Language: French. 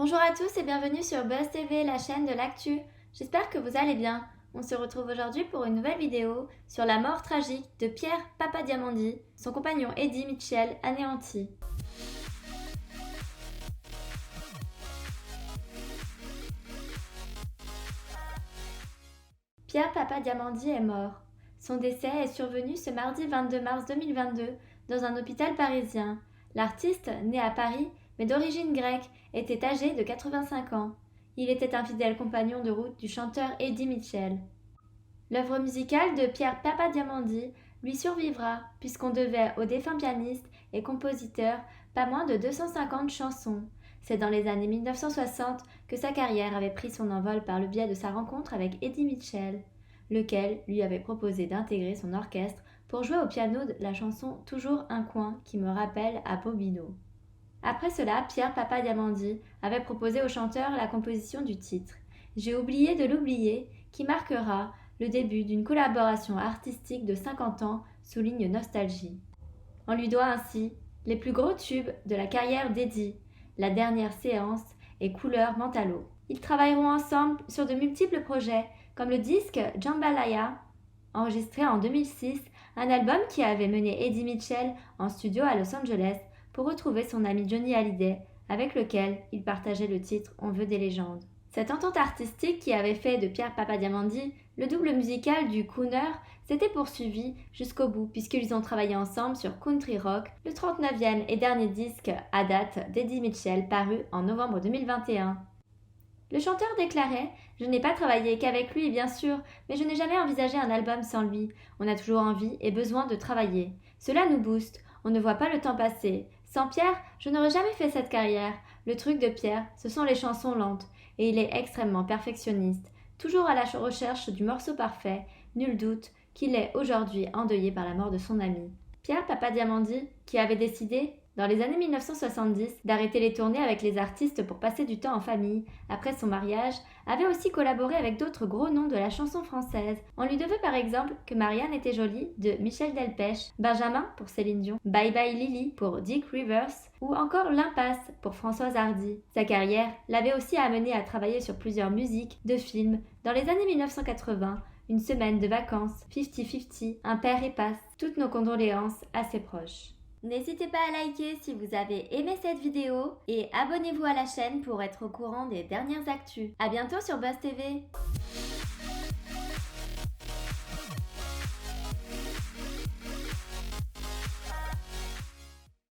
Bonjour à tous et bienvenue sur Buzz TV, la chaîne de l'actu. J'espère que vous allez bien. On se retrouve aujourd'hui pour une nouvelle vidéo sur la mort tragique de Pierre Papadiamondi, son compagnon Eddie Mitchell anéanti. Pierre Papadiamondi est mort. Son décès est survenu ce mardi 22 mars 2022 dans un hôpital parisien. L'artiste, né à Paris, mais d'origine grecque, était âgé de 85 ans. Il était un fidèle compagnon de route du chanteur Eddie Mitchell. L'œuvre musicale de Pierre Papadiamondi lui survivra, puisqu'on devait au défunt pianiste et compositeur pas moins de 250 chansons. C'est dans les années 1960 que sa carrière avait pris son envol par le biais de sa rencontre avec Eddie Mitchell, lequel lui avait proposé d'intégrer son orchestre pour jouer au piano de la chanson Toujours un coin qui me rappelle à Bobino. Après cela, Pierre Papadiamondi avait proposé au chanteur la composition du titre « J'ai oublié de l'oublier » qui marquera le début d'une collaboration artistique de 50 ans, souligne Nostalgie. On lui doit ainsi les plus gros tubes de la carrière d'Eddie, La dernière séance et Couleur Mentalo. Ils travailleront ensemble sur de multiples projets, comme le disque Jambalaya, enregistré en 2006, un album qui avait mené Eddie Mitchell en studio à Los Angeles pour retrouver son ami Johnny Hallyday, avec lequel il partageait le titre On veut des légendes. Cette entente artistique qui avait fait de Pierre Papadiamondi le double musical du crooner s'était poursuivie jusqu'au bout puisqu'ils ont travaillé ensemble sur Country Rock, le 39e et dernier disque à date d'Eddie Mitchell paru en novembre 2021. Le chanteur déclarait « Je n'ai pas travaillé qu'avec lui bien sûr, mais je n'ai jamais envisagé un album sans lui. On a toujours envie et besoin de travailler. Cela nous booste, on ne voit pas le temps passer. Sans Pierre, je n'aurais jamais fait cette carrière. Le truc de Pierre, ce sont les chansons lentes. Et il est extrêmement perfectionniste, toujours à la recherche du morceau parfait, nul doute qu'il est aujourd'hui endeuillé par la mort de son ami. Pierre Papadiamondi, qui avait décidé, dans les années 1970, d'arrêter les tournées avec les artistes pour passer du temps en famille, après son mariage, avait aussi collaboré avec d'autres gros noms de la chanson française. On lui devait par exemple Que Marianne était jolie de Michel Delpech, Benjamin pour Céline Dion, Bye Bye Lily pour Dick Rivers ou encore L'Impasse pour Françoise Hardy. Sa carrière l'avait aussi amené à travailler sur plusieurs musiques de films. Dans les années 1980, Une semaine de vacances, 50-50, Un père et passe, toutes nos condoléances à ses proches. N'hésitez pas à liker si vous avez aimé cette vidéo et abonnez-vous à la chaîne pour être au courant des dernières actus. À bientôt sur Buzz TV.